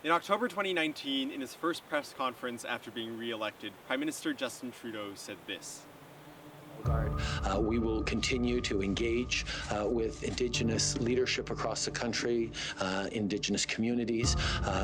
In October 2019, in his first press conference after being re-elected, Prime Minister Justin Trudeau said this. We will continue to engage with Indigenous leadership across the country, Indigenous communities,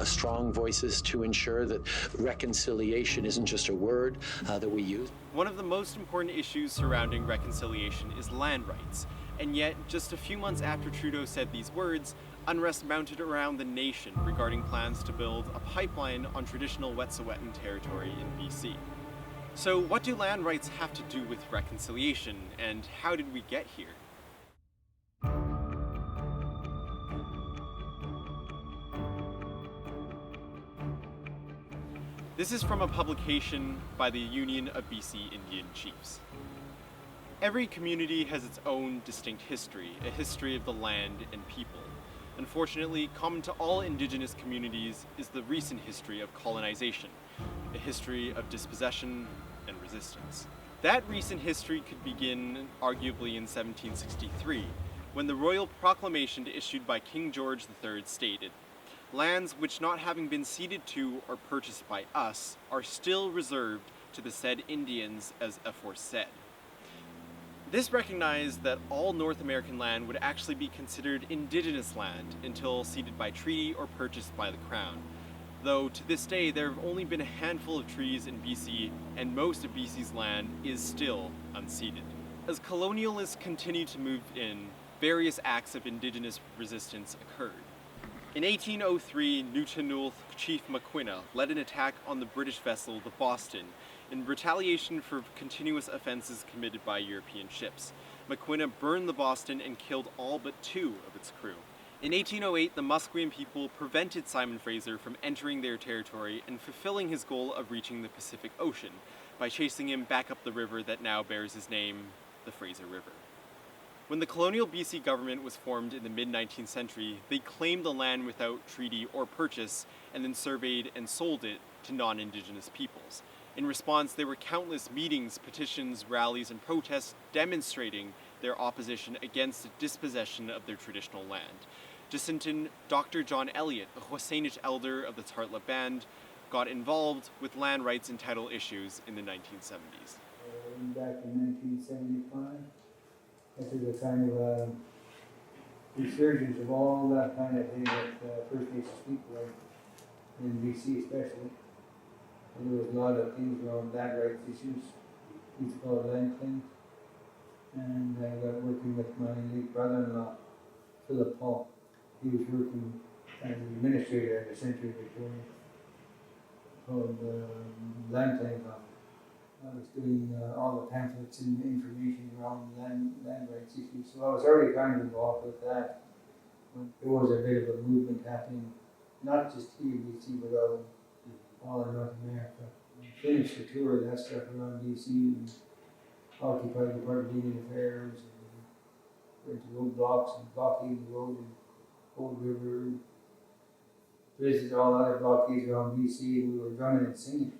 strong voices to ensure that reconciliation isn't just a word that we use. One of the most important issues surrounding reconciliation is land rights, and yet just a few months after Trudeau said these words, unrest mounted around the nation regarding plans to build a pipeline on traditional Wet'suwet'en territory in BC. So what do land rights have to do with reconciliation, and how did we get here? This is from a publication by the Union of BC Indian Chiefs. Every community has its own distinct history, a history of the land and people. Unfortunately, common to all Indigenous communities is the recent history of colonization, a history of dispossession and resistance. That recent history could begin arguably in 1763, when the royal proclamation issued by King George III stated, "Lands which not having been ceded to or purchased by us are still reserved to the said Indians as aforesaid." This recognized that all North American land would actually be considered Indigenous land until ceded by treaty or purchased by the Crown. Though to this day there have only been a handful of treaties in BC, and most of BC's land is still unceded. As colonialists continued to move in, various acts of Indigenous resistance occurred. In 1803, Newfoundland Chief Maquina led an attack on the British vessel the Boston in retaliation for continuous offenses committed by European ships. Maquina burned the Boston and killed all but 2 of its crew. In 1808, the Musqueam people prevented Simon Fraser from entering their territory and fulfilling his goal of reaching the Pacific Ocean by chasing him back up the river that now bears his name, the Fraser River. When the colonial BC government was formed in the mid-19th century, they claimed the land without treaty or purchase and then surveyed and sold it to non-Indigenous peoples. In response, there were countless meetings, petitions, rallies, and protests demonstrating their opposition against the dispossession of their traditional land. SINTEN, Dr. John Elliott, a Husainite elder of the Tartla Band, got involved with land rights and title issues in the 1970s. Back in 1975, this is a kind of a resurgence of all that kind of thing that First Nations people like in BC especially. And there was a lot of things around land rights issues. We used to call it land claims. And I got working with my late brother-in-law, Philip Paul. He was working as an administrator at the Century Victoria called Land Claims Office. I was doing all the pamphlets and information around land rights issues. So I was already kind of involved with that. There was a bit of a movement happening, not just here in BC, but all in North America. I finished the tour of that stuff around BC and occupied the Department of Indian Affairs and went to roadblocks and blockading the road in Cold River. Visited all other blockades around BC, and we were drumming and singing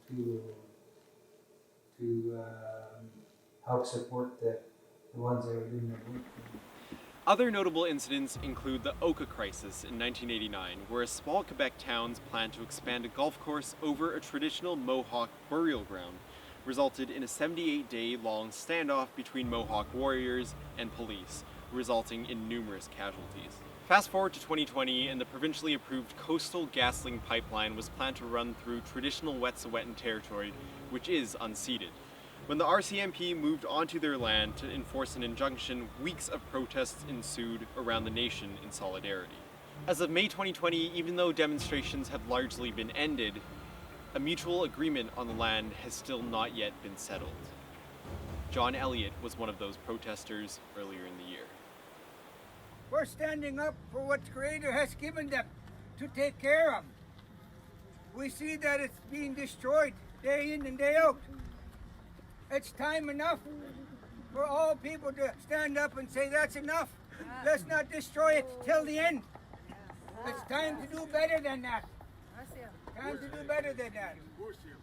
to help support the ones that were doing their work. Other notable incidents include the Oka crisis in 1989, where a small Quebec towns planned to expand a golf course over a traditional Mohawk burial ground, resulted in a 78-day-long standoff between Mohawk warriors and police, resulting in numerous casualties. Fast forward to 2020, and the provincially approved Coastal GasLink pipeline was planned to run through traditional Wet'suwet'en territory, which is unceded. When the RCMP moved onto their land to enforce an injunction, weeks of protests ensued around the nation in solidarity. As of May 2020, even though demonstrations have largely been ended, a mutual agreement on the land has still not yet been settled. John Elliott was one of those protesters earlier in the year. We're standing up for what Creator has given them to take care of. We see that it's being destroyed day in and day out. It's time enough for all people to stand up and say that's enough. Let's not destroy it till the end. It's time to do better than that. Time to do better than that.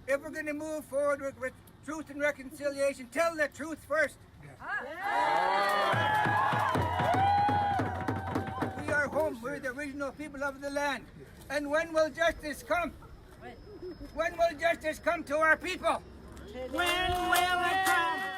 If we're going to move forward with truth and reconciliation, tell the truth first. We are home. We're we're the original people of the land. And when will justice come? When will justice come to our people? When will it come?